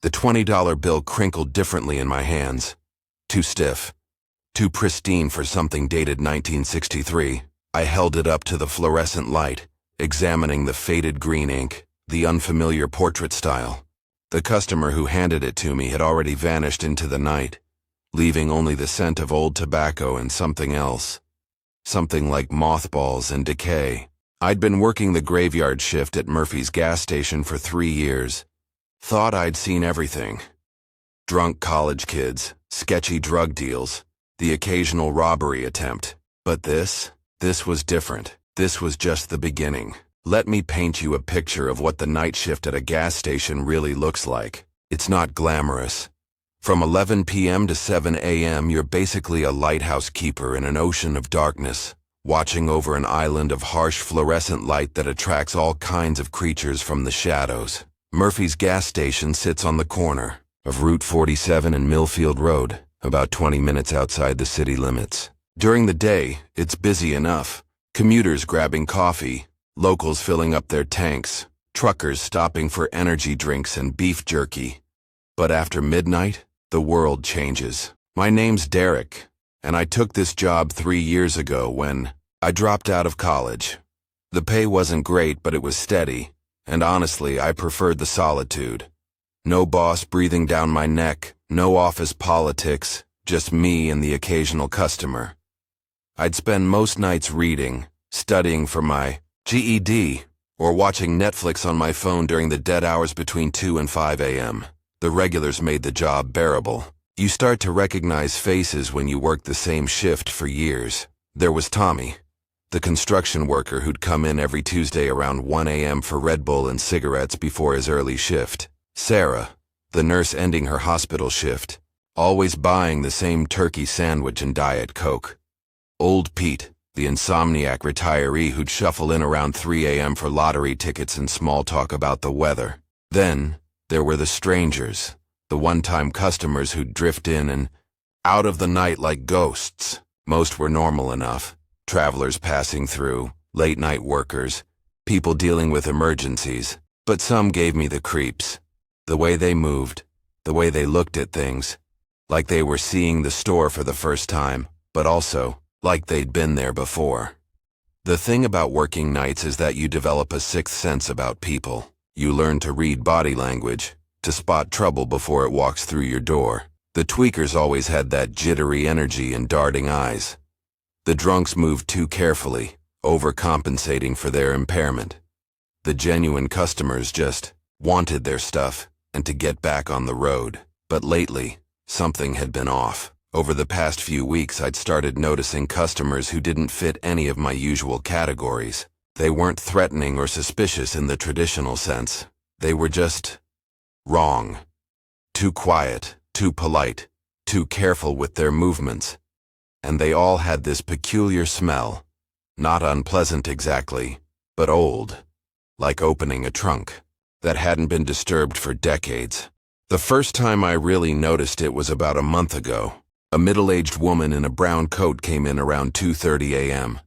The $20 bill crinkled differently in my hands. Too stiff. Too pristine for something dated 1963. I held it up to the fluorescent light, examining the faded green ink, the unfamiliar portrait style. The customer who handed it to me had already vanished into the night, leaving only the scent of old tobacco and something else. Something like mothballs and decay. I'd been working the graveyard shift at Murphy's gas station for 3 years. Thought I'd seen everything. Drunk college kids, sketchy drug deals, the occasional robbery attempt. But this was different. This was just the beginning. Let me paint you a picture of what the night shift at a gas station really looks like. It's not glamorous. From 11 p.m. to 7 a.m., you're basically a lighthouse keeper in an ocean of darkness, watching over an island of harsh fluorescent light that attracts all kinds of creatures from the shadows. Murphy's gas station sits on the corner of Route 47 and Millfield Road, about 20 minutes outside the city limits. During the day, it's busy enough. Commuters grabbing coffee, locals filling up their tanks, truckers stopping for energy drinks and beef jerky. But after midnight, the world changes. My name's Derek, and I took this job 3 years ago when I dropped out of college. The pay wasn't great, but it was steady, and honestly, I preferred the solitude. No boss breathing down my neck, no office politics, just me and the occasional customer. I'd spend most nights reading, studying for my GED, or watching Netflix on my phone during the dead hours between 2 and 5 a.m. The regulars made the job bearable. You start to recognize faces when you work the same shift for years. There was Tommy, the construction worker who'd come in every Tuesday around 1 a.m. for Red Bull and cigarettes before his early shift. Sarah, the nurse ending her hospital shift, always buying the same turkey sandwich and Diet Coke. Old Pete, the insomniac retiree who'd shuffle in around 3 a.m. for lottery tickets and small talk about the weather. Then, there were the strangers, the one-time customers who'd drift in and out of the night like ghosts. Most were normal enough. Travelers passing through, late-night workers, people dealing with emergencies. But some gave me the creeps. The way they moved, the way they looked at things, like they were seeing the store for the first time, but also like they'd been there before. The thing about working nights is that you develop a sixth sense about people. You learn to read body language, to spot trouble before it walks through your door. The tweakers always had that jittery energy and darting eyes. The drunks moved too carefully, overcompensating for their impairment. The genuine customers just wanted their stuff and to get back on the road. But lately, something had been off. Over the past few weeks, I'd started noticing customers who didn't fit any of my usual categories. They weren't threatening or suspicious in the traditional sense. They were just wrong. Too quiet, too polite, too careful with their movements. And they all had this peculiar smell. Not unpleasant exactly, but old. Like opening a trunk that hadn't been disturbed for decades. The first time I really noticed it was about a month ago. A middle-aged woman in a brown coat came in around 2:30 a.m.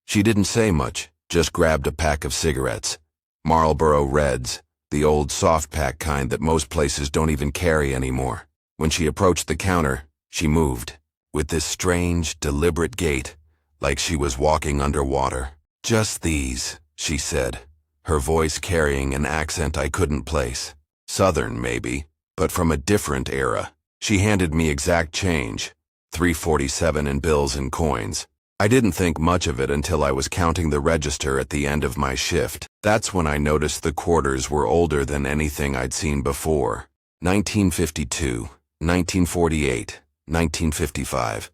She didn't say much, just grabbed a pack of cigarettes. Marlboro Reds, the old soft pack kind that most places don't even carry anymore. When she approached the counter, she moved, with this strange, deliberate gait, like she was walking underwater. "Just these," she said, her voice carrying an accent I couldn't place. Southern, maybe, but from a different era. She handed me exact change, $3.47 in bills and coins. I didn't think much of it until I was counting the register at the end of my shift. That's when I noticed the quarters were older than anything I'd seen before. 1952, 1948, 1955.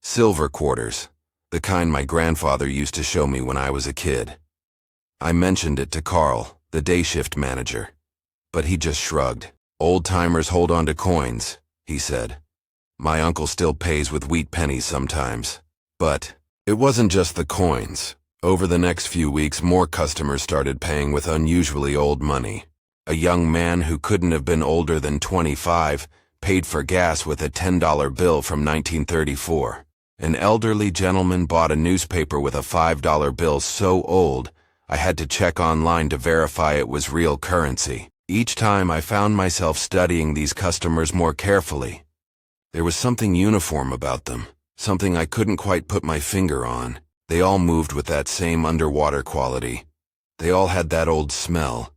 Silver quarters, the kind my grandfather used to show me when I was a kid. I mentioned it to Carl, the day shift manager, but he just shrugged. "Old-timers hold on to coins," he said. "My uncle still pays with wheat pennies sometimes." But it wasn't just the coins. Over the next few weeks, more customers started paying with unusually old money. A young man who couldn't have been older than 25 paid for gas with a $10 bill from 1934. An elderly gentleman bought a newspaper with a $5 bill so old I had to check online to verify it was real currency. Each time I found myself studying these customers more carefully. There was something uniform about them, something I couldn't quite put my finger on. They all moved with that same underwater quality. They all had that old smell,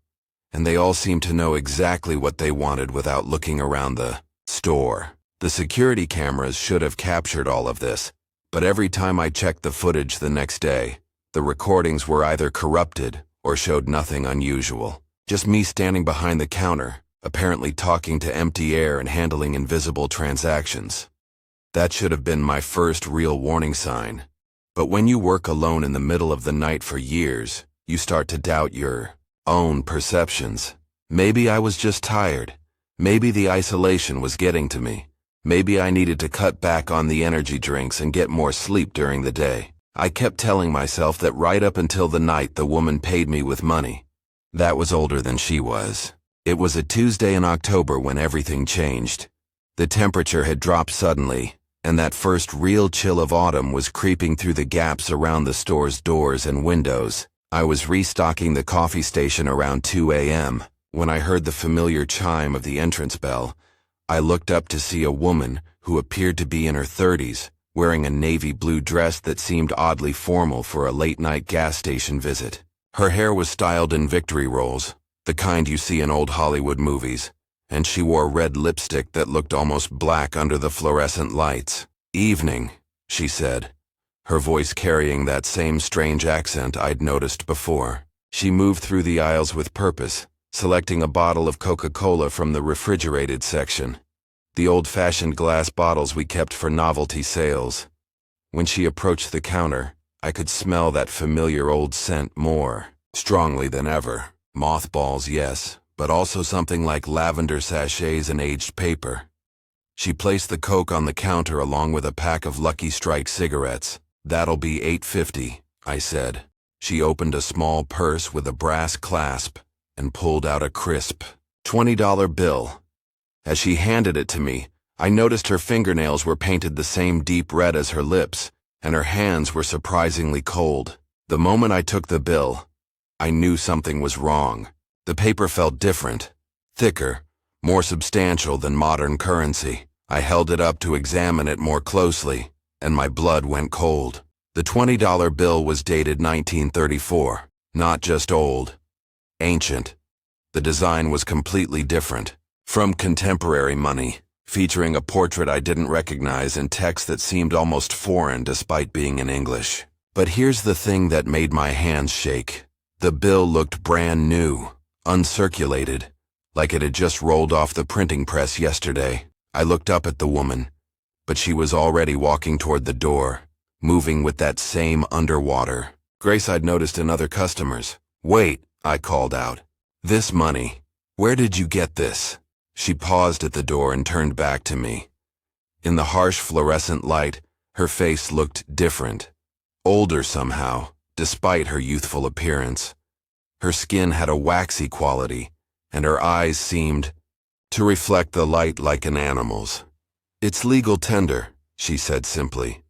and they all seemed to know exactly what they wanted without looking around the store. The security cameras should have captured all of this, but every time I checked the footage the next day, the recordings were either corrupted or showed nothing unusual. Just me standing behind the counter, apparently talking to empty air and handling invisible transactions. That should have been my first real warning sign. But when you work alone in the middle of the night for years, you start to doubt your own perceptions. Maybe I was just tired. Maybe the isolation was getting to me. Maybe I needed to cut back on the energy drinks and get more sleep during the day. I kept telling myself that right up until the night the woman paid me with money. That was older than she was. It was a Tuesday in October when everything changed. The temperature had dropped suddenly, and that first real chill of autumn was creeping through the gaps around the store's doors and windows. I was restocking the coffee station around 2 a.m. when I heard the familiar chime of the entrance bell. I looked up to see a woman who appeared to be in her 30s, wearing a navy blue dress that seemed oddly formal for a late-night gas station visit. Her hair was styled in victory rolls, the kind you see in old Hollywood movies, and she wore red lipstick that looked almost black under the fluorescent lights. "Evening," she said, her voice carrying that same strange accent I'd noticed before. She moved through the aisles with purpose, selecting a bottle of Coca-Cola from the refrigerated section, the old-fashioned glass bottles we kept for novelty sales. When she approached the counter, I could smell that familiar old scent more strongly than ever. Mothballs, yes, but also something like lavender sachets and aged paper. She placed the Coke on the counter along with a pack of Lucky Strike cigarettes. "That'll be $8.50, I said. She opened a small purse with a brass clasp and pulled out a crisp $20 bill. As she handed it to me, I noticed her fingernails were painted the same deep red as her lips, and her hands were surprisingly cold. The moment I took the bill, I knew something was wrong. The paper felt different, thicker, more substantial than modern currency. I held it up to examine it more closely, and my blood went cold. The $20 bill was dated 1934, not just old, ancient. The design was completely different, from contemporary money, featuring a portrait I didn't recognize and text that seemed almost foreign despite being in English. But here's the thing that made my hands shake. The bill looked brand new, uncirculated, like it had just rolled off the printing press yesterday. I looked up at the woman, but she was already walking toward the door, moving with that same underwater grace I'd noticed in other customers. "Wait," I called out. "This money, where did you get this?" She paused at the door and turned back to me. In the harsh fluorescent light, her face looked different, older somehow, despite her youthful appearance. Her skin had a waxy quality, and her eyes seemed to reflect the light like an animal's. "It's legal tender," she said simply.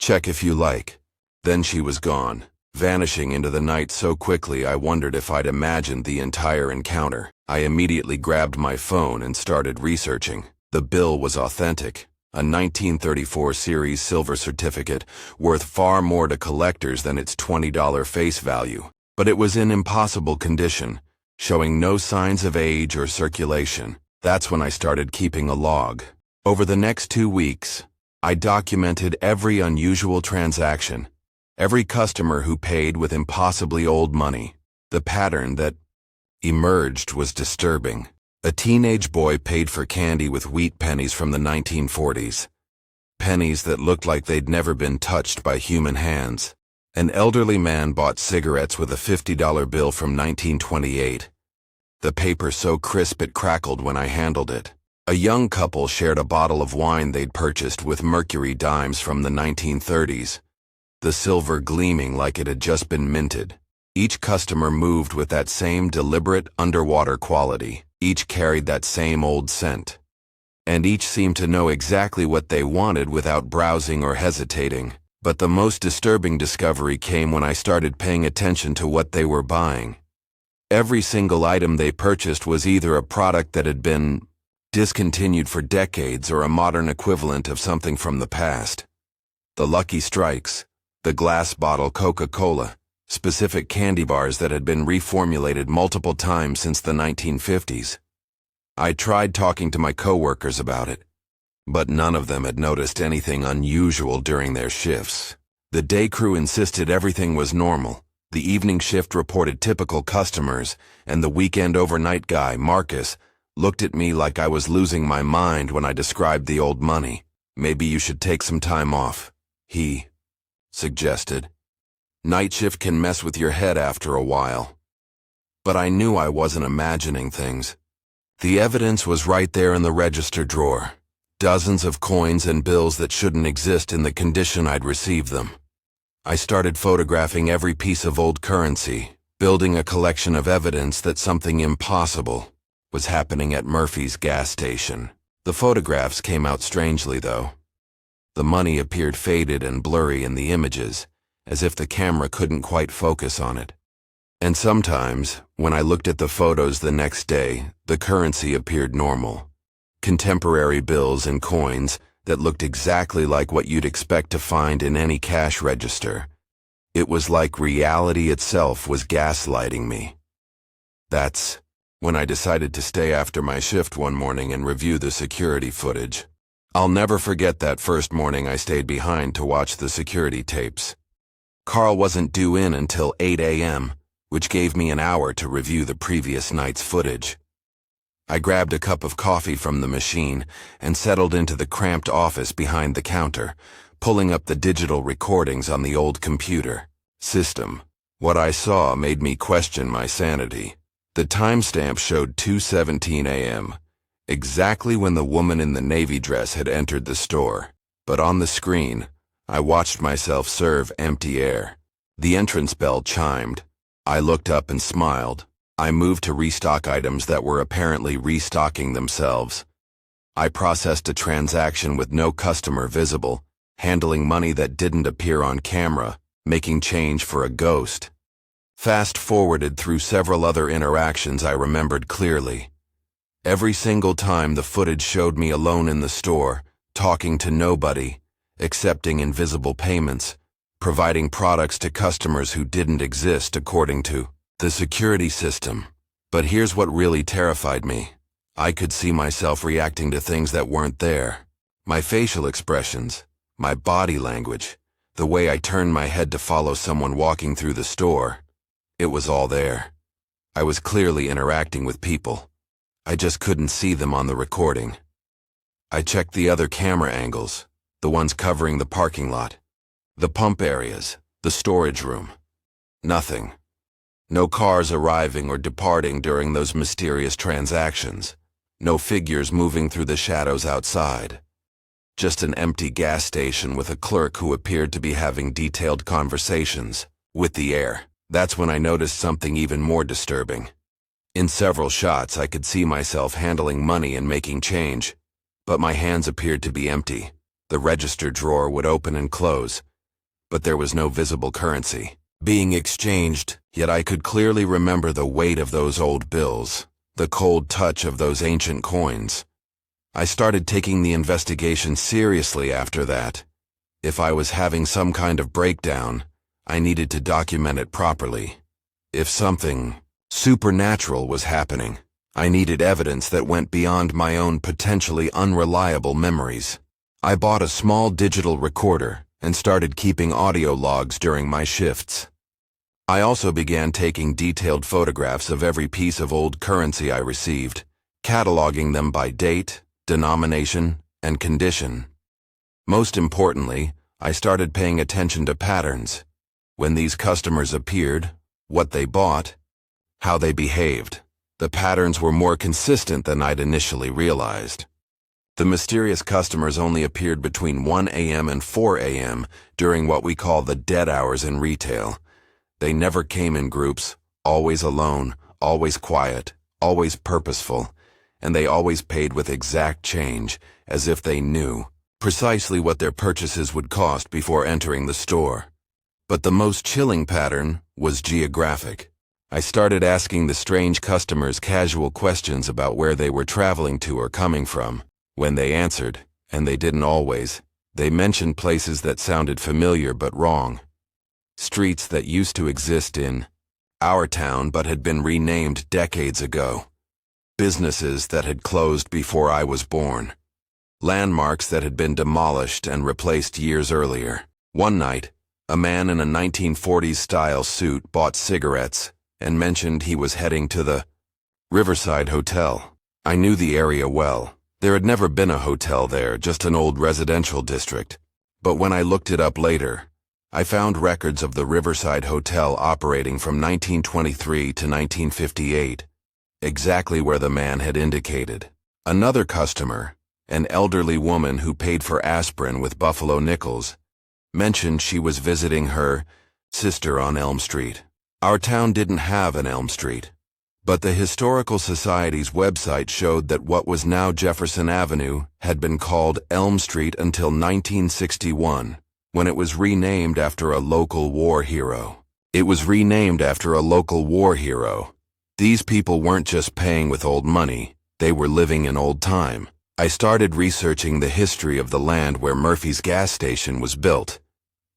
"Check if you like." Then she was gone, vanishing into the night so quickly I wondered if I'd imagined the entire encounter. I immediately grabbed my phone and started researching. The bill was authentic, a 1934 series silver certificate worth far more to collectors than its $20 face value. But it was in impossible condition, showing no signs of age or circulation. That's when I started keeping a log. Over the next 2 weeks, I documented every unusual transaction, every customer who paid with impossibly old money. The pattern that emerged was disturbing. A teenage boy paid for candy with wheat pennies from the 1940s. Pennies that looked like they'd never been touched by human hands. An elderly man bought cigarettes with a $50 bill from 1928. The paper so crisp it crackled when I handled it. A young couple shared a bottle of wine they'd purchased with mercury dimes from the 1930s, the silver gleaming like it had just been minted. Each customer moved with that same deliberate underwater quality. Each carried that same old scent. And each seemed to know exactly what they wanted without browsing or hesitating. But the most disturbing discovery came when I started paying attention to what they were buying. Every single item they purchased was either a product that had been discontinued for decades or a modern equivalent of something from the past. The Lucky Strikes, the glass bottle Coca-Cola, specific candy bars that had been reformulated multiple times since the 1950s. I tried talking to my coworkers about it, but none of them had noticed anything unusual during their shifts. The day crew insisted everything was normal. The evening shift reported typical customers, and the weekend overnight guy, Marcus, looked at me like I was losing my mind when I described the old money. Maybe you should take some time off, he suggested. Night shift can mess with your head after a while. But I knew I wasn't imagining things. The evidence was right there in the register drawer. Dozens of coins and bills that shouldn't exist in the condition I'd received them. I started photographing every piece of old currency, building a collection of evidence that something impossible was happening at Murphy's gas station. The photographs came out strangely, though. The money appeared faded and blurry in the images, as if the camera couldn't quite focus on it. And sometimes, when I looked at the photos the next day, the currency appeared normal. Contemporary bills and coins that looked exactly like what you'd expect to find in any cash register. It was like reality itself was gaslighting me. That's when I decided to stay after my shift one morning and review the security footage. I'll never forget that first morning I stayed behind to watch the security tapes. Carl wasn't due in until 8 a.m., which gave me an hour to review the previous night's footage. I grabbed a cup of coffee from the machine and settled into the cramped office behind the counter, pulling up the digital recordings on the old computer system. What I saw made me question my sanity. The timestamp showed 2:17 a.m., exactly when the woman in the navy dress had entered the store. But on the screen, I watched myself serve empty air. The entrance bell chimed. I looked up and smiled. I moved to restock items that were apparently restocking themselves. I processed a transaction with no customer visible, handling money that didn't appear on camera, making change for a ghost. Fast-forwarded through several other interactions I remembered clearly. Every single time the footage showed me alone in the store, talking to nobody, accepting invisible payments, providing products to customers who didn't exist according to the security system. But here's what really terrified me. I could see myself reacting to things that weren't there. My facial expressions, my body language, the way I turned my head to follow someone walking through the store. It was all there. I was clearly interacting with people. I just couldn't see them on the recording. I checked the other camera angles, the ones covering the parking lot, the pump areas, the storage room. Nothing. No cars arriving or departing during those mysterious transactions. No figures moving through the shadows outside. Just an empty gas station with a clerk who appeared to be having detailed conversations with the air. That's when I noticed something even more disturbing. In several shots, I could see myself handling money and making change, but my hands appeared to be empty. The register drawer would open and close, but there was no visible currency being exchanged, yet I could clearly remember the weight of those old bills, the cold touch of those ancient coins. I started taking the investigation seriously after that. If I was having some kind of breakdown, I needed to document it properly. If something supernatural was happening, I needed evidence that went beyond my own potentially unreliable memories. I bought a small digital recorder and started keeping audio logs during my shifts. I also began taking detailed photographs of every piece of old currency I received, cataloging them by date, denomination, and condition. Most importantly, I started paying attention to patterns. When these customers appeared, what they bought, how they behaved. The patterns were more consistent than I'd initially realized. The mysterious customers only appeared between 1 a.m. and 4 a.m. during what we call the dead hours in retail. They never came in groups, always alone, always quiet, always purposeful, and they always paid with exact change, as if they knew precisely what their purchases would cost before entering the store. But the most chilling pattern was geographic. I started asking the strange customers casual questions about where they were traveling to or coming from. When they answered, and they didn't always, they mentioned places that sounded familiar but wrong. Streets that used to exist in our town but had been renamed decades ago. Businesses that had closed before I was born. Landmarks that had been demolished and replaced years earlier. One night, a man in a 1940s-style suit bought cigarettes and mentioned he was heading to the Riverside Hotel. I knew the area well. There had never been a hotel there, just an old residential district. But when I looked it up later, I found records of the Riverside Hotel operating from 1923 to 1958, exactly where the man had indicated. Another customer, an elderly woman who paid for aspirin with Buffalo nickels, mentioned she was visiting her sister on Elm Street. Our town didn't have an Elm Street, but the Historical Society's website showed that what was now Jefferson Avenue had been called Elm Street until 1961, when it was renamed after a local war hero. It was renamed after a local war hero. These people weren't just paying with old money, they were living in old time. I started researching the history of the land where Murphy's gas station was built.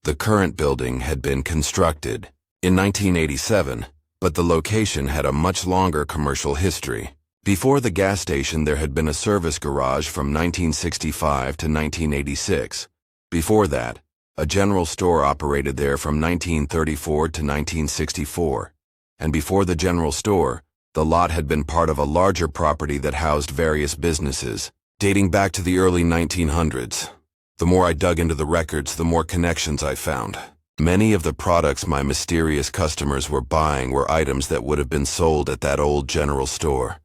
The current building had been constructed in 1987, but the location had a much longer commercial history. Before the gas station, there had been a service garage from 1965 to 1986. Before that, a general store operated there from 1934 to 1964. And before the general store, the lot had been part of a larger property that housed various businesses, dating back to the early 1900s. The more I dug into the records, the more connections I found. Many of the products my mysterious customers were buying were items that would have been sold at that old general store.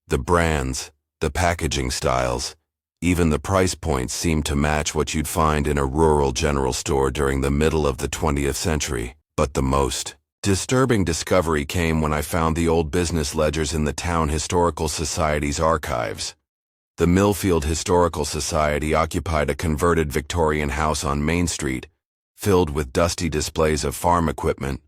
The brands, the packaging styles, even the price points seemed to match what you'd find in a rural general store during the middle of the 20th century. But the most disturbing discovery came when I found the old business ledgers in the Town Historical Society's archives. The Millfield Historical Society occupied a converted Victorian house on Main Street, filled with dusty displays of farm equipment,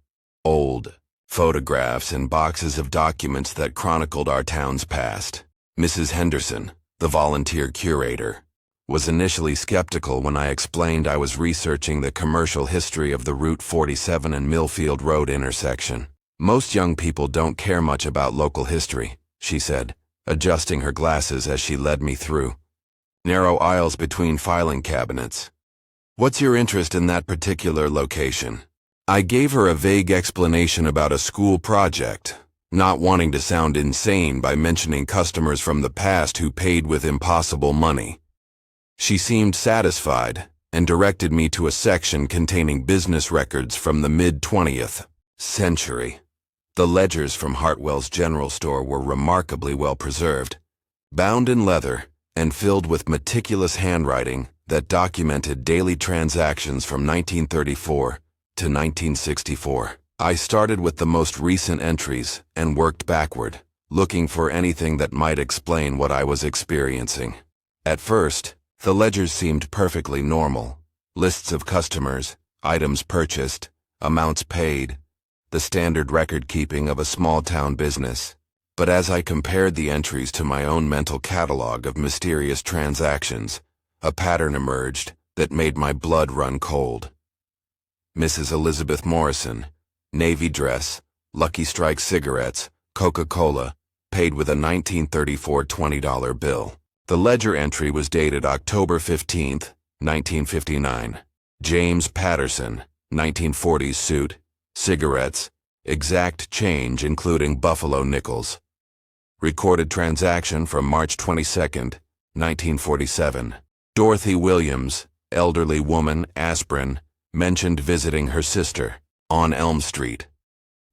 old photographs, and boxes of documents that chronicled our town's past. Mrs. Henderson, the volunteer curator, was initially skeptical when I explained I was researching the commercial history of the Route 47 and Millfield Road intersection. "Most young people don't care much about local history," she said, adjusting her glasses as she led me through narrow aisles between filing cabinets. "What's your interest in that particular location?" I gave her a vague explanation about a school project, not wanting to sound insane by mentioning customers from the past who paid with impossible money. She seemed satisfied and directed me to a section containing business records from the mid-20th century. The ledgers from Hartwell's General Store were remarkably well preserved, bound in leather and filled with meticulous handwriting that documented daily transactions from 1934 to 1964. I started with the most recent entries and worked backward, looking for anything that might explain what I was experiencing. At first, the ledgers seemed perfectly normal. Lists of customers, items purchased, amounts paid, the standard record-keeping of a small-town business. But as I compared the entries to my own mental catalog of mysterious transactions, a pattern emerged that made my blood run cold. Mrs. Elizabeth Morrison, navy dress, Lucky Strike cigarettes, Coca-Cola, paid with a 1934 $20 bill. The ledger entry was dated October 15, 1959. James Patterson, 1940s suit, cigarettes, exact change including Buffalo nickels. Recorded transaction from March 22, 1947. Dorothy Williams, elderly woman, aspirin, mentioned visiting her sister on Elm Street.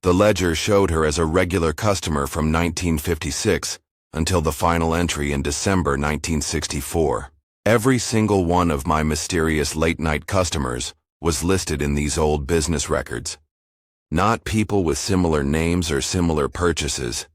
The ledger showed her as a regular customer from 1956 until the final entry in December 1964. Every single one of my mysterious late-night customers was listed in these old business records. Not people with similar names or similar purchases,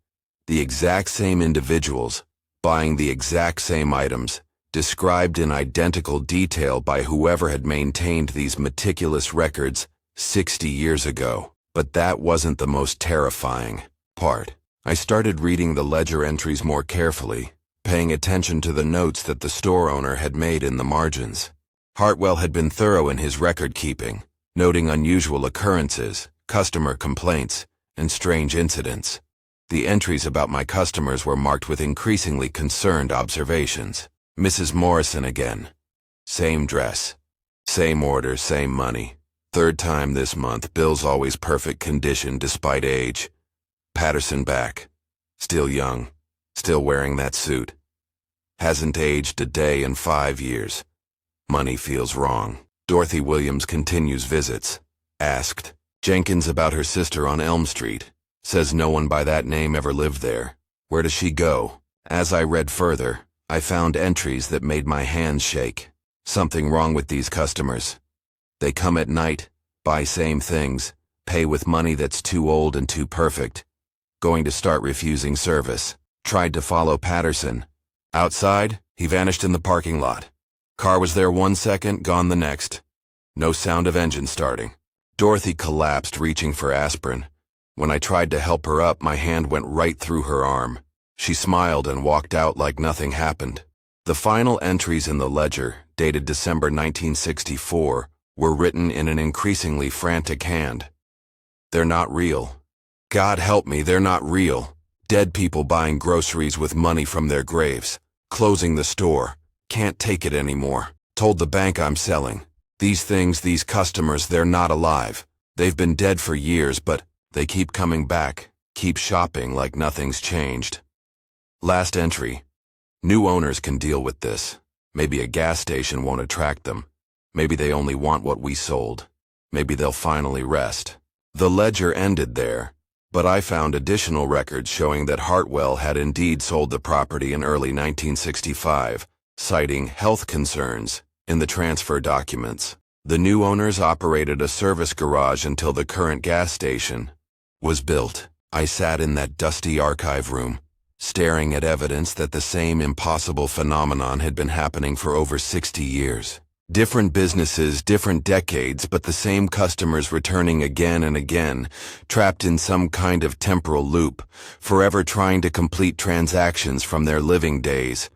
the exact same individuals, buying the exact same items, described in identical detail by whoever had maintained these meticulous records 60 years ago. But that wasn't the most terrifying part. I started reading the ledger entries more carefully, paying attention to the notes that the store owner had made in the margins. Hartwell had been thorough in his record-keeping, noting unusual occurrences, customer complaints, and strange incidents. The entries about my customers were marked with increasingly concerned observations. Mrs. Morrison again. Same dress. Same order, same money. Third time this month, bills always perfect condition despite age. Patterson back. Still young. Still wearing that suit. Hasn't aged a day in 5 years. Money feels wrong. Dorothy Williams continues visits. Asked Jenkins about her sister on Elm Street. Says no one by that name ever lived there. Where does she go? As I read further, I found entries that made my hands shake. Something wrong with these customers. They come at night, buy same things, pay with money that's too old and too perfect. Going to start refusing service. Tried to follow Patterson. Outside, he vanished in the parking lot. Car was there 1 second, gone the next. No sound of engine starting. Dorothy collapsed, reaching for aspirin. When I tried to help her up, my hand went right through her arm. She smiled and walked out like nothing happened. The final entries in the ledger, dated December 1964, were written in an increasingly frantic hand. They're not real. God help me, they're not real. Dead people buying groceries with money from their graves. Closing the store. Can't take it anymore. Told the bank I'm selling. These things, these customers, they're not alive. They've been dead for years, but they keep coming back, keep shopping like nothing's changed. Last entry. New owners can deal with this. Maybe a gas station won't attract them. Maybe they only want what we sold. Maybe they'll finally rest. The ledger ended there, but I found additional records showing that Hartwell had indeed sold the property in early 1965, citing health concerns in the transfer documents. The new owners operated a service garage until the current gas station was built. I sat in that dusty archive room, staring at evidence that the same impossible phenomenon had been happening for over 60 years. Different businesses, different decades, but the same customers returning again and again, trapped in some kind of temporal loop, forever trying to complete transactions from their living days.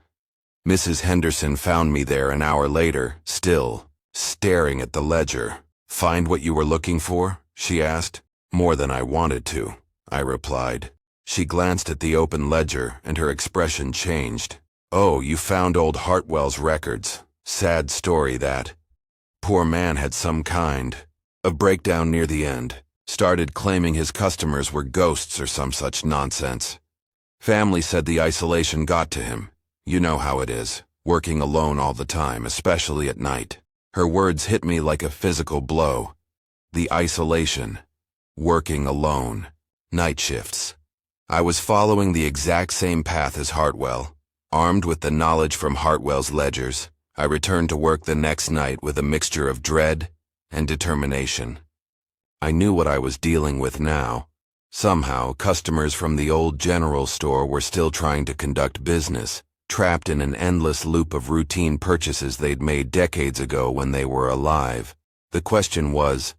Mrs. Henderson found me there an hour later, still staring at the ledger. "Find what you were looking for?" she asked. "More than I wanted to," I replied. She glanced at the open ledger, and her expression changed. "Oh, you found old Hartwell's records. Sad story, that. Poor man had some kind of breakdown near the end. Started claiming his customers were ghosts or some such nonsense. Family said the isolation got to him. You know how it is, working alone all the time, especially at night." Her words hit me like a physical blow. The isolation. Working alone. Night shifts. I was following the exact same path as Hartwell. Armed with the knowledge from Hartwell's ledgers, I returned to work the next night with a mixture of dread and determination. I knew what I was dealing with now. Somehow, customers from the old general store were still trying to conduct business, trapped in an endless loop of routine purchases they'd made decades ago when they were alive. The question was,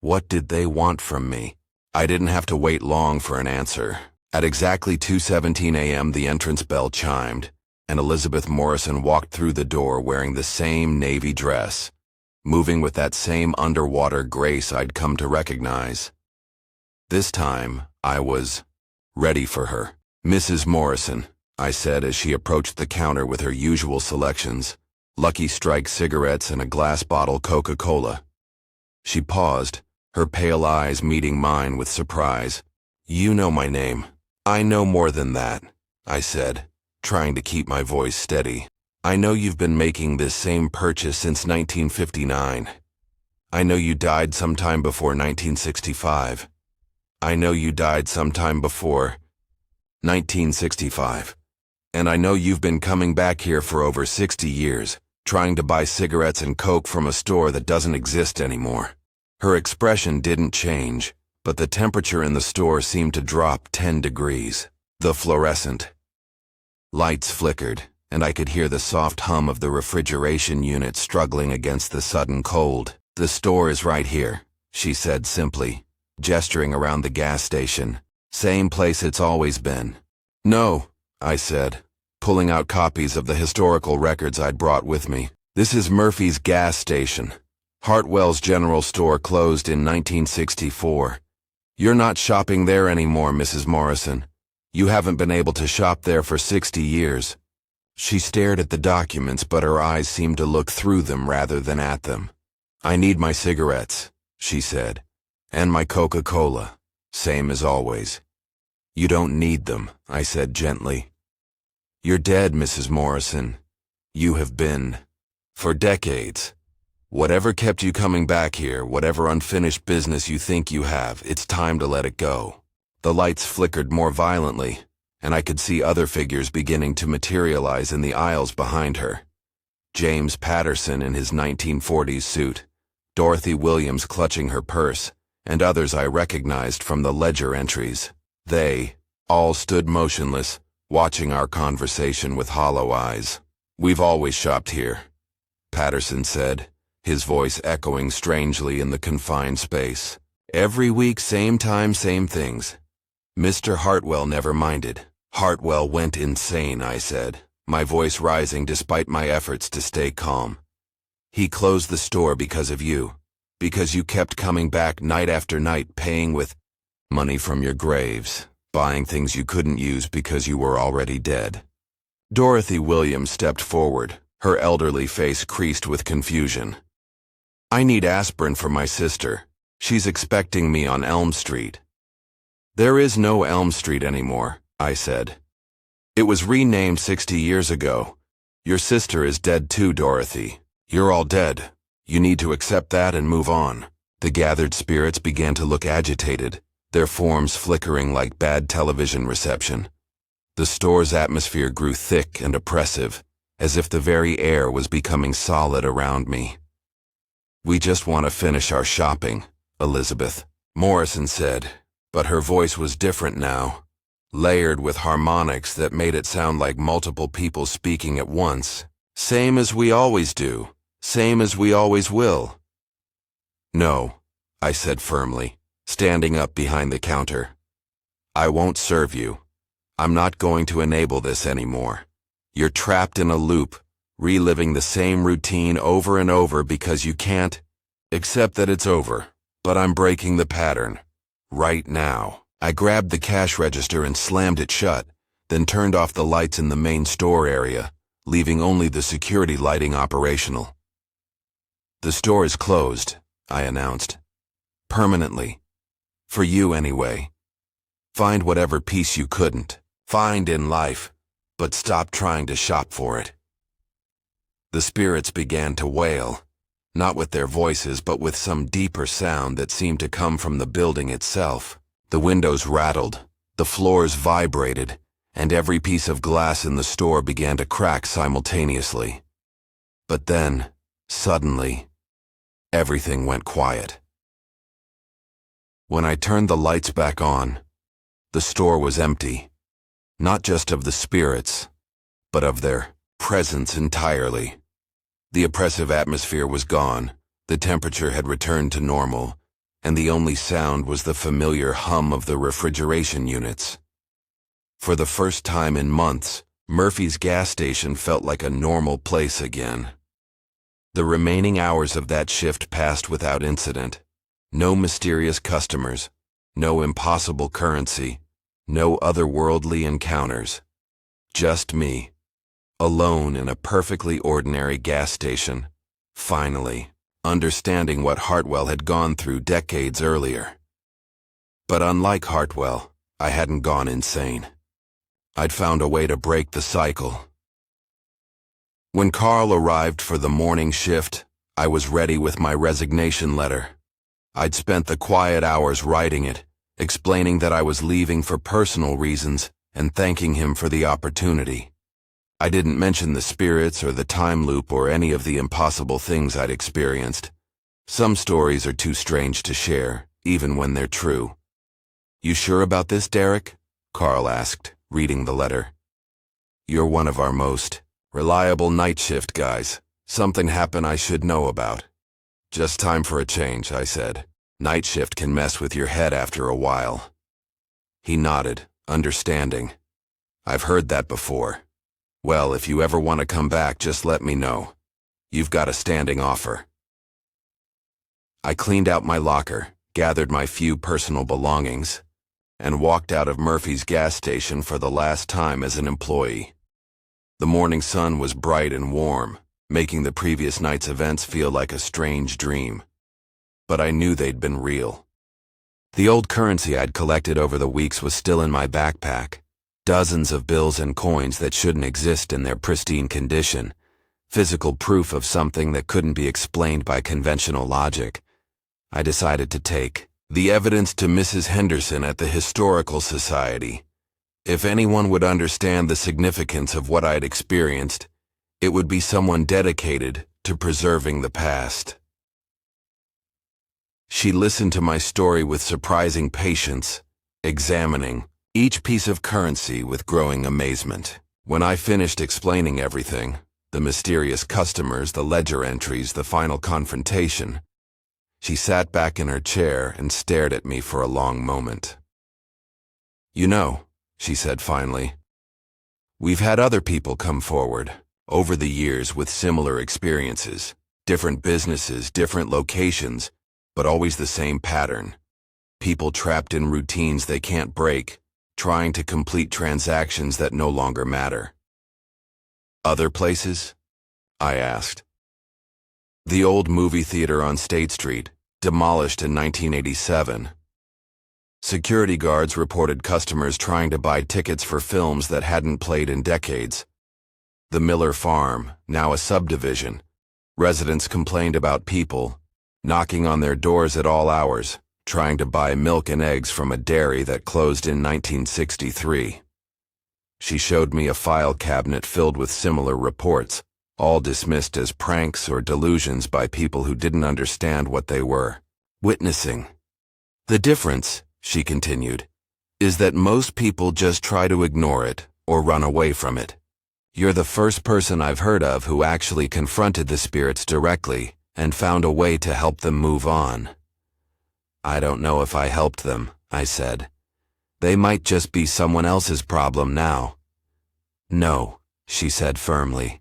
what did they want from me? I didn't have to wait long for an answer. At exactly 2:17 a.m. the entrance bell chimed, and Elizabeth Morrison walked through the door wearing the same navy dress, moving with that same underwater grace I'd come to recognize. This time, I was ready for her. "Mrs. Morrison," I said as she approached the counter with her usual selections, Lucky Strike cigarettes and a glass bottle Coca-Cola. She paused, her pale eyes meeting mine with surprise. "You know my name." "I know more than that," I said, trying to keep my voice steady. "I know you've been making this same purchase since 1959. I know you died sometime before 1965. I know you died sometime before 1965. And I know you've been coming back here for over 60 years, trying to buy cigarettes and Coke from a store that doesn't exist anymore." Her expression didn't change, but the temperature in the store seemed to drop 10 degrees. The fluorescent lights flickered, and I could hear the soft hum of the refrigeration unit struggling against the sudden cold. "The store is right here," she said simply. gesturing around the gas station. Same place it's always been. No, I said, pulling out copies of the historical records I'd brought with me. This is Murphy's gas station. Hartwell's general store closed in 1964. You're not shopping there anymore, Mrs. Morrison. You haven't been able to shop there for 60 years. She stared at the documents, but her eyes seemed to look through them rather than at them. I need my cigarettes, she said, and my Coca-Cola, same as always. You don't need them, I said gently. You're dead, Mrs. Morrison. You have been. For decades. Whatever kept you coming back here, whatever unfinished business you think you have, it's time to let it go. The lights flickered more violently, and I could see other figures beginning to materialize in the aisles behind her. James Patterson in his 1940s suit, Dorothy Williams clutching her purse, and others I recognized from the ledger entries. They all stood motionless, watching our conversation with hollow eyes. We've always shopped here, Patterson said, his voice echoing strangely in the confined space. Every week, same time, same things. Mr. Hartwell never minded. Hartwell went insane, I said, my voice rising despite my efforts to stay calm. He closed the store because of you, because you kept coming back night after night paying with money from your graves, buying things you couldn't use because you were already dead. Dorothy Williams stepped forward, her elderly face creased with confusion. I need aspirin for my sister. She's expecting me on Elm Street. There is no Elm Street anymore, I said. It was renamed 60 years ago. Your sister is dead too, Dorothy. You're all dead. You need to accept that and move on. The gathered spirits began to look agitated, their forms flickering like bad television reception. The store's atmosphere grew thick and oppressive, as if the very air was becoming solid around me. We just want to finish our shopping, Elizabeth, Morrison said, but her voice was different now, layered with harmonics that made it sound like multiple people speaking at once. Same as we always do, same as we always will. No, I said firmly, standing up behind the counter. I won't serve you. I'm not going to enable this anymore. You're trapped in a loop, reliving the same routine over and over because you can't accept that it's over. But I'm breaking the pattern. Right now. I grabbed the cash register and slammed it shut, then turned off the lights in the main store area, leaving only the security lighting operational. The store is closed, I announced. Permanently. For you anyway. Find whatever peace you couldn't find in life, but stop trying to shop for it. The spirits began to wail, not with their voices but with some deeper sound that seemed to come from the building itself. The windows rattled, the floors vibrated, and every piece of glass in the store began to crack simultaneously. But then, suddenly, everything went quiet. When I turned the lights back on, the store was empty, not just of the spirits, but of their presence entirely. The oppressive atmosphere was gone, the temperature had returned to normal, and the only sound was the familiar hum of the refrigeration units. For the first time in months, Murphy's gas station felt like a normal place again. The remaining hours of that shift passed without incident. No mysterious customers, no impossible currency, no otherworldly encounters. Just me, alone in a perfectly ordinary gas station, finally understanding what Hartwell had gone through decades earlier. But unlike Hartwell, I hadn't gone insane. I'd found a way to break the cycle. When Carl arrived for the morning shift, I was ready with my resignation letter. I'd spent the quiet hours writing it, explaining that I was leaving for personal reasons and thanking him for the opportunity. I didn't mention the spirits or the time loop or any of the impossible things I'd experienced. Some stories are too strange to share, even when they're true. You sure about this, Derek? Carl asked, reading the letter. You're one of our most reliable night shift guys. Something happened I should know about. Just time for a change, I said. Night shift can mess with your head after a while. He nodded, understanding. I've heard that before. Well, if you ever want to come back, just let me know. You've got a standing offer. I cleaned out my locker, gathered my few personal belongings, and walked out of Murphy's gas station for the last time as an employee. The morning sun was bright and warm, making the previous night's events feel like a strange dream. But I knew they'd been real. The old currency I'd collected over the weeks was still in my backpack. Dozens of bills and coins that shouldn't exist in their pristine condition. Physical proof of something that couldn't be explained by conventional logic. I decided to take the evidence to Mrs. Henderson at the Historical Society. If anyone would understand the significance of what I'd experienced, it would be someone dedicated to preserving the past. She listened to my story with surprising patience, examining each piece of currency with growing amazement. When I finished explaining everything, the mysterious customers, the ledger entries, the final confrontation, she sat back in her chair and stared at me for a long moment. You know, she said finally, we've had other people come forward over the years with similar experiences, different businesses, different locations, but always the same pattern. People trapped in routines they can't break, trying to complete transactions that no longer matter. Other places? I asked. The old movie theater on State Street, demolished in 1987. Security guards reported customers trying to buy tickets for films that hadn't played in decades. The Miller Farm, now a subdivision. Residents complained about people knocking on their doors at all hours, trying to buy milk and eggs from a dairy that closed in 1963. She showed me a file cabinet filled with similar reports, all dismissed as pranks or delusions by people who didn't understand what they were witnessing. The difference, she continued, is that most people just try to ignore it or run away from it. You're the first person I've heard of who actually confronted the spirits directly and found a way to help them move on. I don't know if I helped them, I said. They might just be someone else's problem now. No, she said firmly.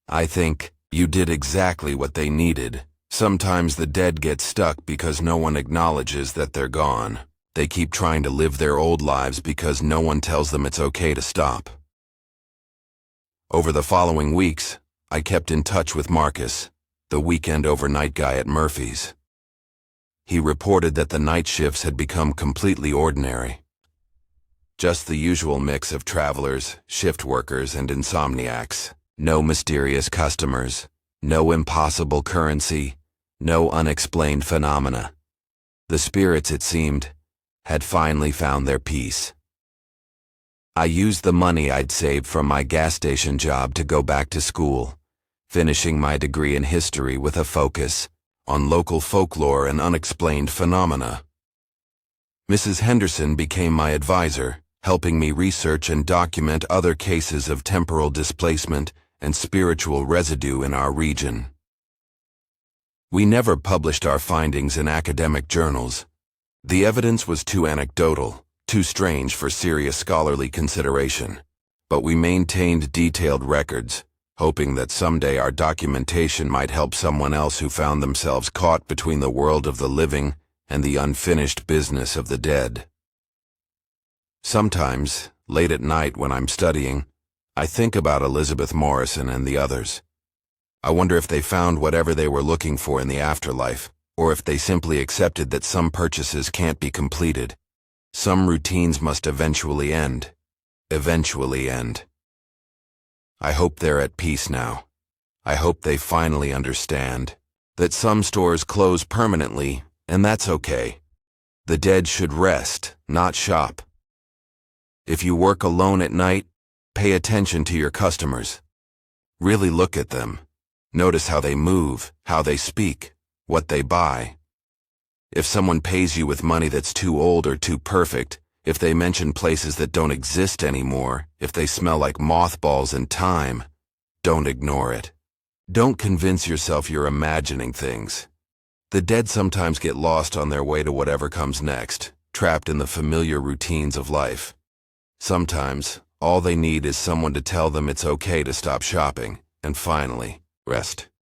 I think you did exactly what they needed. Sometimes the dead get stuck because no one acknowledges that they're gone. They keep trying to live their old lives because no one tells them it's okay to stop. Over the following weeks, I kept in touch with Marcus, the weekend overnight guy at Murphy's. He reported that the night shifts had become completely ordinary. Just the usual mix of travelers, shift workers, and insomniacs. No mysterious customers, no impossible currency, no unexplained phenomena. The spirits, it seemed, had finally found their peace. I used the money I'd saved from my gas station job to go back to school, finishing my degree in history with a focus on local folklore and unexplained phenomena. Mrs. Henderson became my advisor, helping me research and document other cases of temporal displacement and spiritual residue in our region. We never published our findings in academic journals. The evidence was too anecdotal, too strange for serious scholarly consideration, but we maintained detailed records, hoping that someday our documentation might help someone else who found themselves caught between the world of the living and the unfinished business of the dead. Sometimes, late at night when I'm studying, I think about Elizabeth Morrison and the others. I wonder if they found whatever they were looking for in the afterlife, or if they simply accepted that some purchases can't be completed. Some routines must eventually end. Eventually end. I hope they're at peace now. I hope they finally understand that some stores close permanently, and that's okay. The dead should rest, not shop. If you work alone at night, pay attention to your customers. Really look at them. Notice how they move, how they speak, what they buy. If someone pays you with money that's too old or too perfect, if they mention places that don't exist anymore, if they smell like mothballs and time, don't ignore it. Don't convince yourself you're imagining things. The dead sometimes get lost on their way to whatever comes next, trapped in the familiar routines of life. Sometimes, all they need is someone to tell them it's okay to stop shopping and finally rest.